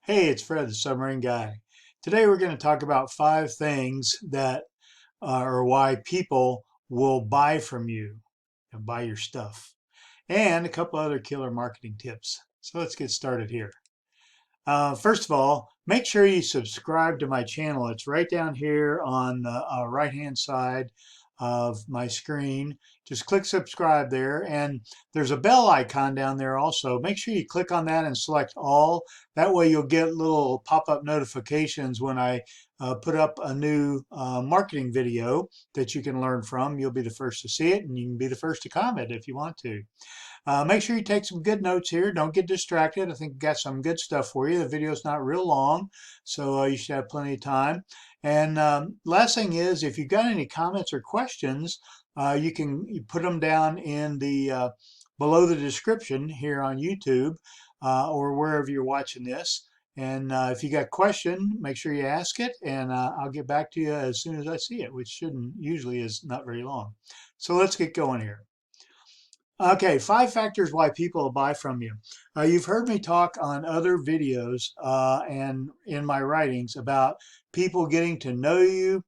Hey, it's Fred, the Submarine Guy. Today we're going to talk about 5 things that or why people will buy from you and buy your stuff, and a couple other killer marketing tips. So let's get started here. First of all, make sure you subscribe to my channel. It's right down here on the right-hand side of my screen. Just click subscribe there, and there's a bell icon down there also. Make sure you click on that and select all. That way you'll get little pop-up notifications when I put up a new marketing video that you can learn from. You'll be the first to see it, and you can be the first to comment if you want to. Make sure you take some good notes here. Don't get distracted. I think I've got some good stuff for you. The video is not real long, so you should have plenty of time. And last thing is, if you've got any comments or questions, you put them down in the below the description here on YouTube or wherever you're watching this. And if you got a question, make sure you ask it, and I'll get back to you as soon as I see it, which shouldn't usually is not very long. So let's get going here. Okay, 5 factors why people will buy from you. You've heard me talk on other videos and in my writings about people getting to know you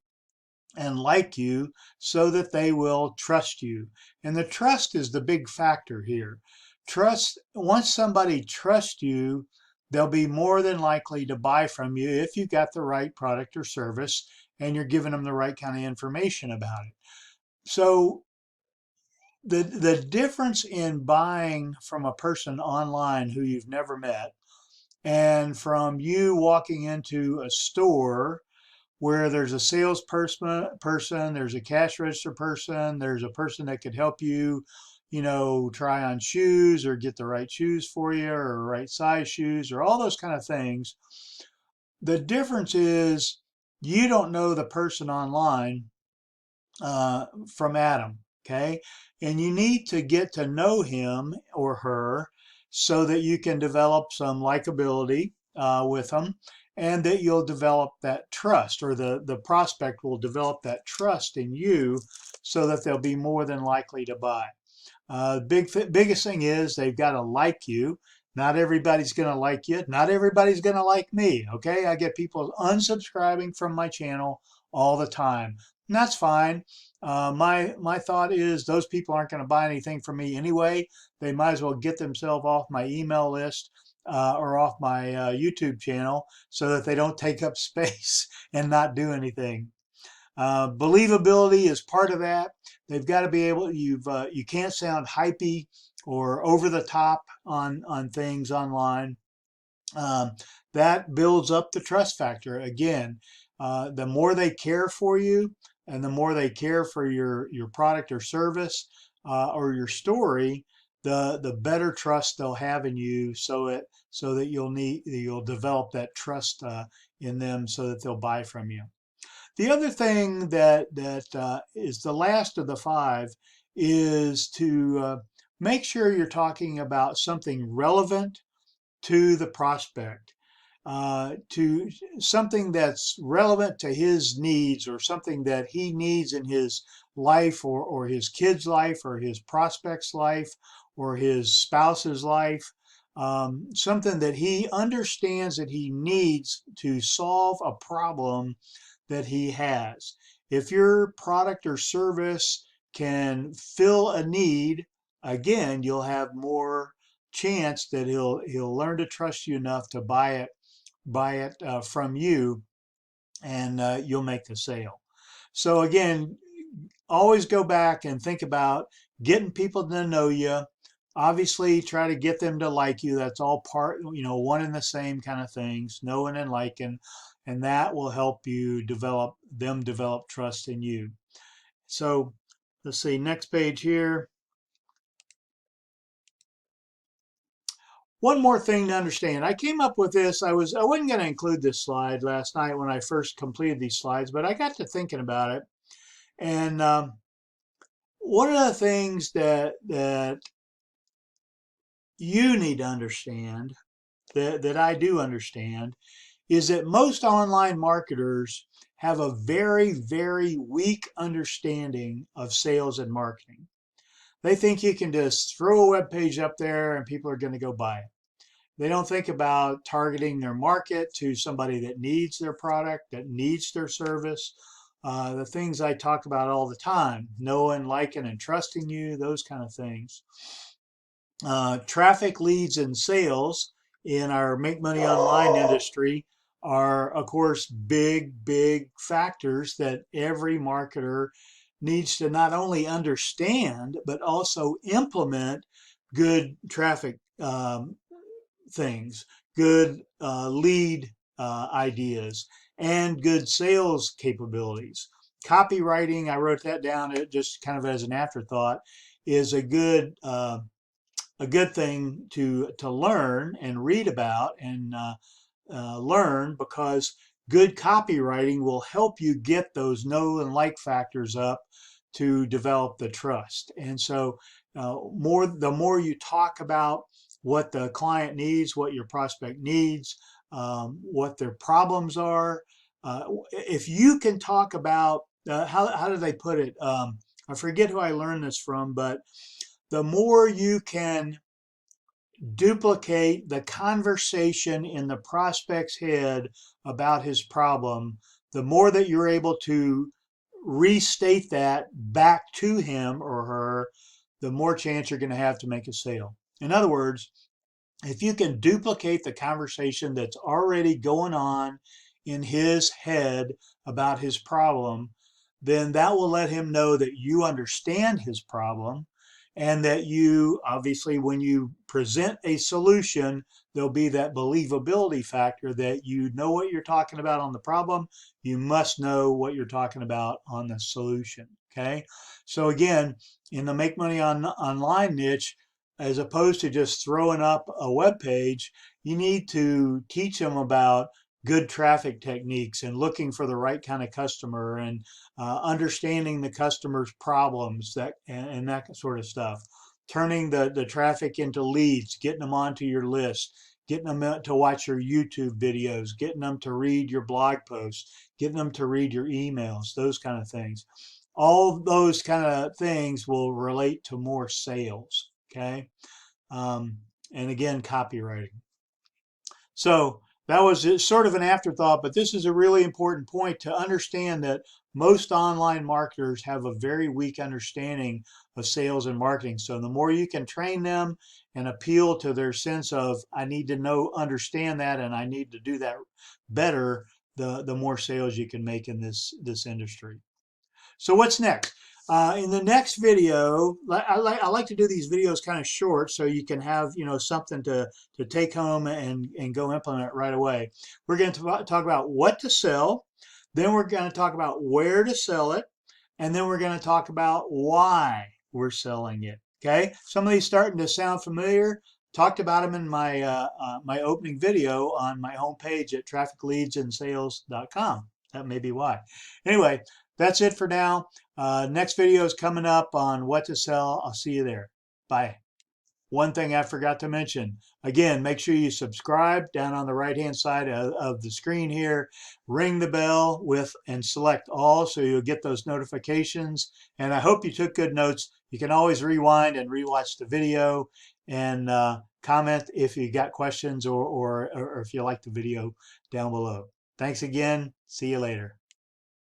and like you so that they will trust you. And the trust is the big factor here. Trust, once somebody trusts you, they'll be more than likely to buy from you if you've got the right product or service and you're giving them the right kind of information about it. So the difference in buying from a person online who you've never met and from you walking into a store where there's a salesperson, there's a cash register person, there's a person that could help you, try on shoes or get the right shoes for you or right size shoes or all those kind of things. The difference is you don't know the person online from Adam, okay? And you need to get to know him or her so that you can develop some likability with them and that you'll develop that trust, or the prospect will develop that trust in you so that they'll be more than likely to buy. Biggest thing is they've got to like you. Not everybody's going to like you. Not everybody's going to like me. Okay. I get people unsubscribing from my channel all the time. And that's fine. My thought is those people aren't going to buy anything from me anyway. They might as well get themselves off my email list or off my YouTube channel so that they don't take up space and not do anything. Believability is part of that. They've got to be able. You can't sound hypey or over the top on things online. Um, that builds up the trust factor. Again, the more they care for you, and the more they care for your product or service or your story, the better trust they'll have in you. So that you'll develop that trust in them, so that they'll buy from you. The other thing that is the last of the 5 is to make sure you're talking about something relevant to the prospect, to something that's relevant to his needs or something that he needs in his life or his kid's life or his prospect's life or his spouse's life. Something that he understands that he needs to solve a problem that he has. If your product or service can fill a need, again, you'll have more chance that he'll learn to trust you enough to buy it from you, and you'll make the sale. So again, always go back and think about getting people to know you. Obviously, try to get them to like you. That's all part, one and the same kind of things, knowing and liking, and that will help you develop trust in you. So let's see, next page here. One more thing to understand. I came up with this. I wasn't going to include this slide last night when I first completed these slides, but I got to thinking about it. And one of the things that you need to understand, that I do understand, is that most online marketers have a very, very weak understanding of sales and marketing. They think you can just throw a web page up there and people are going to go buy it. They don't think about targeting their market to somebody that needs their product, that needs their service. The things I talk about all the time, knowing, liking, and trusting you, those kind of things. Traffic, leads, and sales in our Make Money Online industry are, of course, big factors that every marketer needs to not only understand, but also implement good traffic things, good lead ideas, and good sales capabilities. Copywriting, I wrote that down just kind of as an afterthought, is a good thing to learn and read about and learn, because good copywriting will help you get those know and like factors up to develop the trust. And so the more you talk about what the client needs, what your prospect needs, what their problems are, if you can talk about how do they put it, I forget who I learned this from, but the more you can duplicate the conversation in the prospect's head about his problem, the more that you're able to restate that back to him or her, the more chance you're going to have to make a sale. In other words, if you can duplicate the conversation that's already going on in his head about his problem, then that will let him know that you understand his problem, and that you, obviously, when you present a solution, there'll be that believability factor that you know what you're talking about on the problem. You must know what you're talking about on the solution. Okay. So again, in the Make Money Online niche, as opposed to just throwing up a web page, you need to teach them about good traffic techniques and looking for the right kind of customer, and understanding the customer's problems, and that sort of stuff. Turning the traffic into leads, getting them onto your list, getting them to watch your YouTube videos, getting them to read your blog posts, getting them to read your emails, those kind of things. All those kind of things will relate to more sales. Okay. And again, copywriting. So that was sort of an afterthought, but this is a really important point to understand, that most online marketers have a very weak understanding of sales and marketing. So the more you can train them and appeal to their sense of, I need to know, understand that, and I need to do that better, the more sales you can make in this industry. So what's next? In the next video, I like to do these videos kind of short, so you can have something to take home and go implement right away. We're going to talk about what to sell, then we're going to talk about where to sell it, and then we're going to talk about why we're selling it. Okay, some of these starting to sound familiar. Talked about them in my my opening video on my homepage at trafficleadsandsales.com. That may be why. Anyway, that's it for now. Next video is coming up on what to sell. I'll see you there. Bye. One thing I forgot to mention, again, make sure you subscribe down on the right-hand side of the screen here. Ring the bell and select all, so you'll get those notifications. And I hope you took good notes. You can always rewind and rewatch the video, and comment if you got questions or if you like the video down below. Thanks again. See you later.